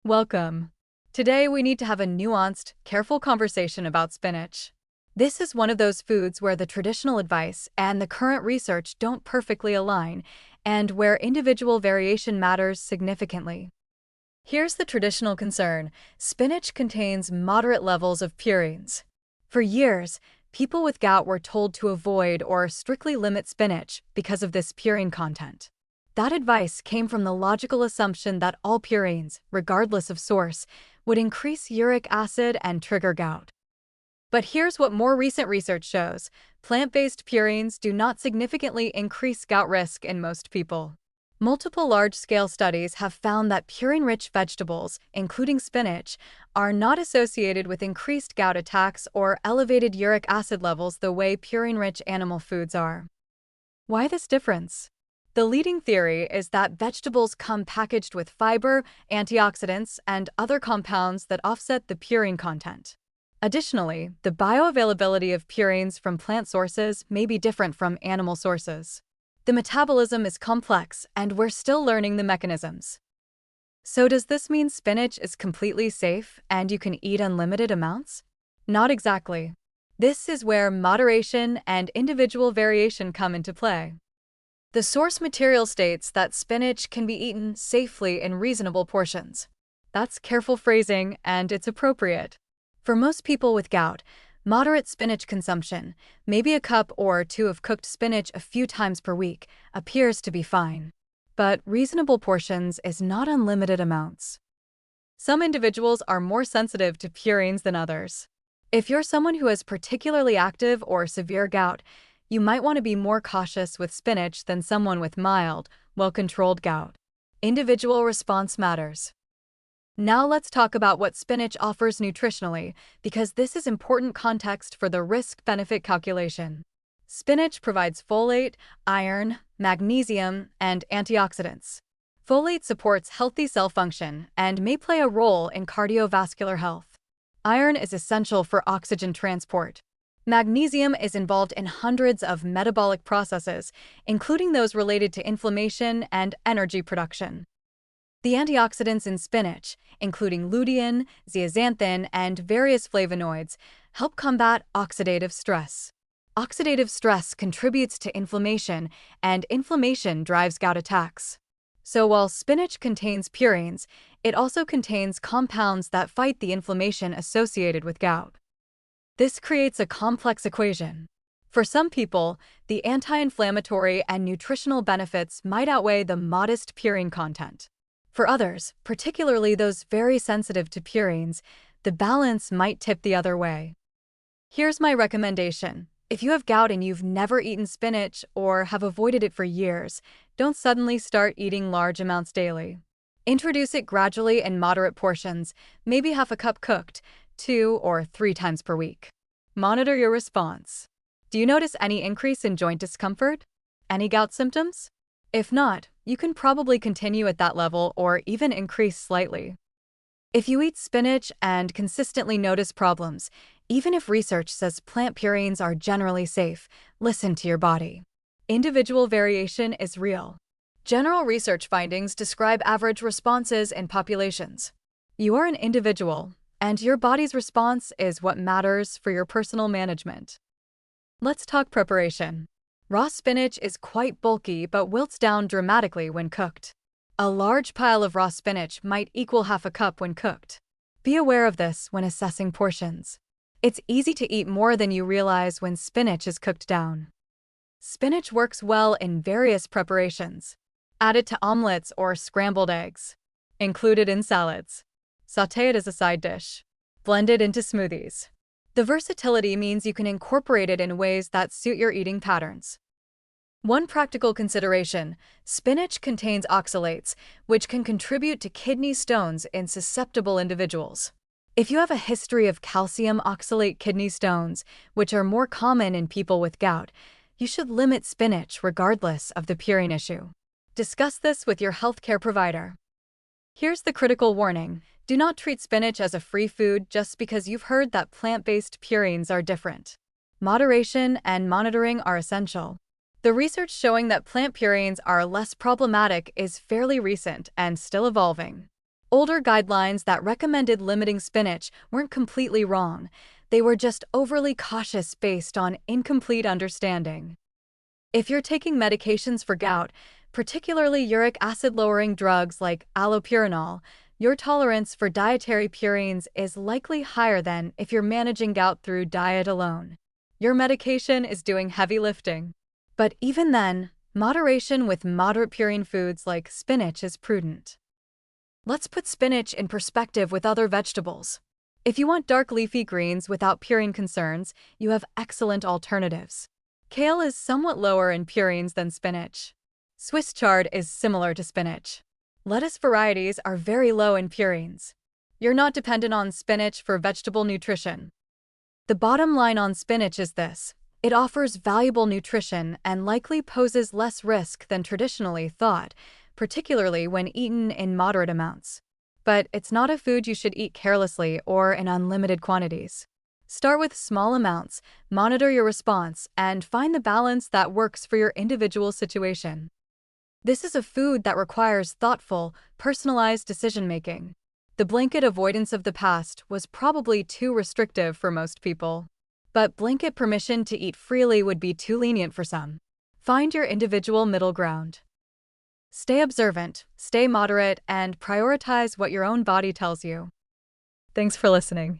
Welcome. Today we need to have a nuanced, careful conversation about spinach. This is one of those foods where the traditional advice and the current research don't perfectly align, and where individual variation matters significantly. Here's the traditional concern: spinach contains moderate levels of purines. For years, people with gout were told to avoid or strictly limit spinach because of this purine content. That advice came from the logical assumption that all purines, regardless of source, would increase uric acid and trigger gout. But here's what more recent research shows: plant-based purines do not significantly increase gout risk in most people. Multiple large-scale studies have found that purine-rich vegetables, including spinach, are not associated with increased gout attacks or elevated uric acid levels the way purine-rich animal foods are. Why this difference? The leading theory is that vegetables come packaged with fiber, antioxidants, and other compounds that offset the purine content. Additionally, the bioavailability of purines from plant sources may be different from animal sources. The metabolism is complex, and we're still learning the mechanisms. So does this mean spinach is completely safe and you can eat unlimited amounts? Not exactly. This is where moderation and individual variation come into play. The source material states that spinach can be eaten safely in reasonable portions. That's careful phrasing, and it's appropriate. For most people with gout, moderate spinach consumption, maybe a cup or two of cooked spinach a few times per week, appears to be fine. But reasonable portions is not unlimited amounts. Some individuals are more sensitive to purines than others. If you're someone who has particularly active or severe gout, you might want to be more cautious with spinach than someone with mild, well-controlled gout. Individual response matters. Now let's talk about what spinach offers nutritionally, because this is important context for the risk-benefit calculation. Spinach provides folate, iron, magnesium, and antioxidants. Folate supports healthy cell function and may play a role in cardiovascular health. Iron is essential for oxygen transport. Magnesium is involved in hundreds of metabolic processes, including those related to inflammation and energy production. The antioxidants in spinach, including lutein, zeaxanthin, and various flavonoids, help combat oxidative stress. Oxidative stress contributes to inflammation, and inflammation drives gout attacks. So while spinach contains purines, it also contains compounds that fight the inflammation associated with gout. This creates a complex equation. For some people, the anti-inflammatory and nutritional benefits might outweigh the modest purine content. For others, particularly those very sensitive to purines, the balance might tip the other way. Here's my recommendation. If you have gout and you've never eaten spinach or have avoided it for years, don't suddenly start eating large amounts daily. Introduce it gradually in moderate portions, maybe half a cup cooked, 2 or 3 times per week. Monitor your response. Do you notice any increase in joint discomfort? Any gout symptoms? If not, you can probably continue at that level or even increase slightly. If you eat spinach and consistently notice problems, even if research says plant purines are generally safe, listen to your body. Individual variation is real. General research findings describe average responses in populations. You are an individual, and your body's response is what matters for your personal management. Let's talk preparation. Raw spinach is quite bulky but wilts down dramatically when cooked. A large pile of raw spinach might equal half a cup when cooked. Be aware of this when assessing portions. It's easy to eat more than you realize when spinach is cooked down. Spinach works well in various preparations. Add it to omelets or scrambled eggs. Include it in salads. Sauté it as a side dish. Blend it into smoothies. The versatility means you can incorporate it in ways that suit your eating patterns. One practical consideration: spinach contains oxalates, which can contribute to kidney stones in susceptible individuals. If you have a history of calcium oxalate kidney stones, which are more common in people with gout, you should limit spinach regardless of the purine issue. Discuss this with your healthcare provider. Here's the critical warning: do not treat spinach as a free food just because you've heard that plant-based purines are different. Moderation and monitoring are essential. The research showing that plant purines are less problematic is fairly recent and still evolving. Older guidelines that recommended limiting spinach weren't completely wrong. They were just overly cautious based on incomplete understanding. If you're taking medications for gout, particularly uric acid-lowering drugs like allopurinol, your tolerance for dietary purines is likely higher than if you're managing gout through diet alone. Your medication is doing heavy lifting. But even then, moderation with moderate purine foods like spinach is prudent. Let's put spinach in perspective with other vegetables. If you want dark leafy greens without purine concerns, you have excellent alternatives. Kale is somewhat lower in purines than spinach. Swiss chard is similar to spinach. Lettuce varieties are very low in purines. You're not dependent on spinach for vegetable nutrition. The bottom line on spinach is this: it offers valuable nutrition and likely poses less risk than traditionally thought, particularly when eaten in moderate amounts. But it's not a food you should eat carelessly or in unlimited quantities. Start with small amounts, monitor your response, and find the balance that works for your individual situation. This is a food that requires thoughtful, personalized decision-making. The blanket avoidance of the past was probably too restrictive for most people. But blanket permission to eat freely would be too lenient for some. Find your individual middle ground. Stay observant, stay moderate, and prioritize what your own body tells you. Thanks for listening.